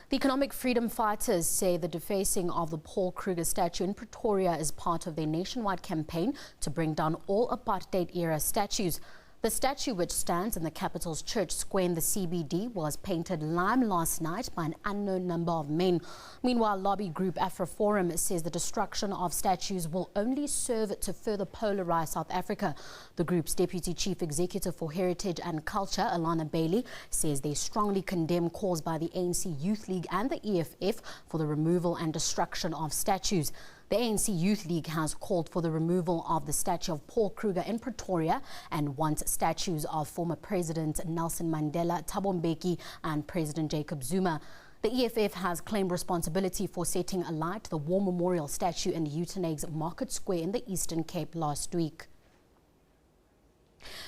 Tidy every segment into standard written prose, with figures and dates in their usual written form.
The economic freedom fighters say the defacing of the Paul Kruger statue in Pretoria is part of their nationwide campaign to bring down all apartheid-era statues. The statue, which stands in the capital's Church Square in the CBD, was painted lime last night by an unknown number of men. Meanwhile, lobby group AfroForum says the destruction of statues will only serve to further polarize South Africa. The group's Deputy Chief Executive for Heritage and Culture, Alana Bailey, says they strongly condemn calls by the ANC Youth League and the EFF for the removal and destruction of statues. The ANC Youth League has called for the removal of the statue of Paul Kruger in Pretoria and wants statues of former President Nelson Mandela, Thabo Mbeki and President Jacob Zuma. The EFF has claimed responsibility for setting alight the War Memorial statue in Uitenhage's Market Square in the Eastern Cape last week.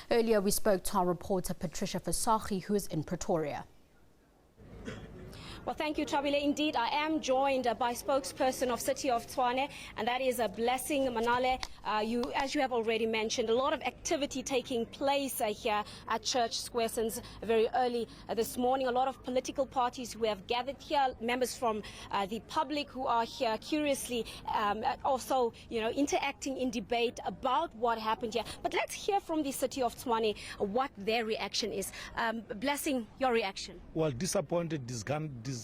Earlier, we spoke to our reporter Patricia Fasaghi, who is in Pretoria. Well, thank you, Tabile. Indeed, I am joined by spokesperson of City of Tshwane, and that is a Blessing Manale. As you have already mentioned, a lot of activity taking place here at Church Square since very early this morning. A lot of political parties who have gathered here, members from the public who are here curiously also, interacting in debate about what happened here. But let's hear from the City of Tshwane what their reaction is. Blessing, your reaction. Well, disappointed, disgruntled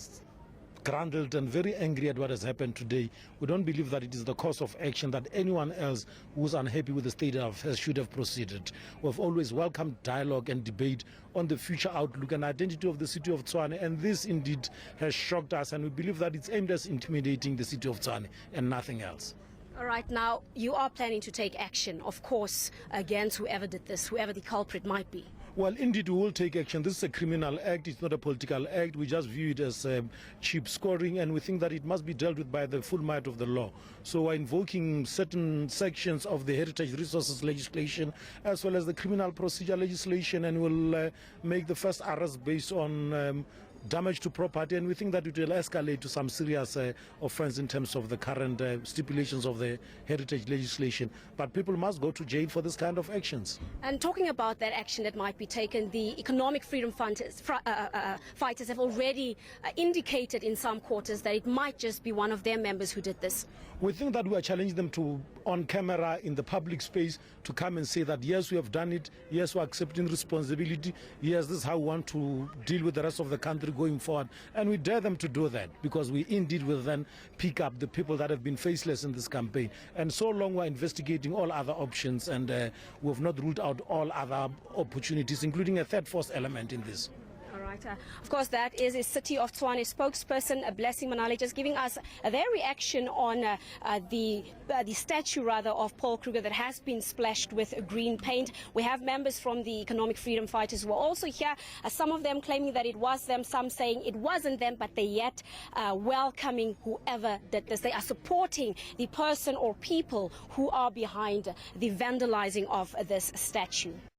and very angry at what has happened today. We don't believe that it is the course of action that anyone else who's unhappy with the state of affairs should have proceeded. We've always welcomed dialogue and debate on the future outlook and identity of the City of Tshwane, and this indeed has shocked us, and we believe that it's aimed at intimidating the City of Tshwane and nothing else. All right, now you are planning to take action, of course, against whoever did this, whoever the culprit might be. Well, indeed, we will take action. This is a criminal act. It's not a political act. We just view it as cheap scoring, and we think that it must be dealt with by the full might of the law. So we're invoking certain sections of the heritage resources legislation as well as the criminal procedure legislation, and we'll make the first arrest based on damage to property, and we think that it will escalate to some serious offense in terms of the current stipulations of the heritage legislation. But people must go to jail for this kind of actions. And talking about that action that might be taken, the economic freedom fighters have already indicated in some quarters that it might just be one of their members who did this. We think that we are challenging them to, on camera, in the public space, to come and say that yes, we have done it, yes, we're accepting responsibility, yes, this is how we want to deal with the rest of the country going forward. And we dare them to do that, because we indeed will then pick up the people that have been faceless in this campaign. And so long we're investigating all other options, and we have not ruled out all other opportunities, including a third force element in this. Of course, that is a City of Tshwane spokesperson, Blessing Manale, just giving us their reaction on the statue, of Paul Kruger that has been splashed with green paint. We have members from the economic freedom fighters who are also here, some of them claiming that it was them, some saying it wasn't them, but they yet welcoming whoever did this. They are supporting the person or people who are behind the vandalizing of this statue.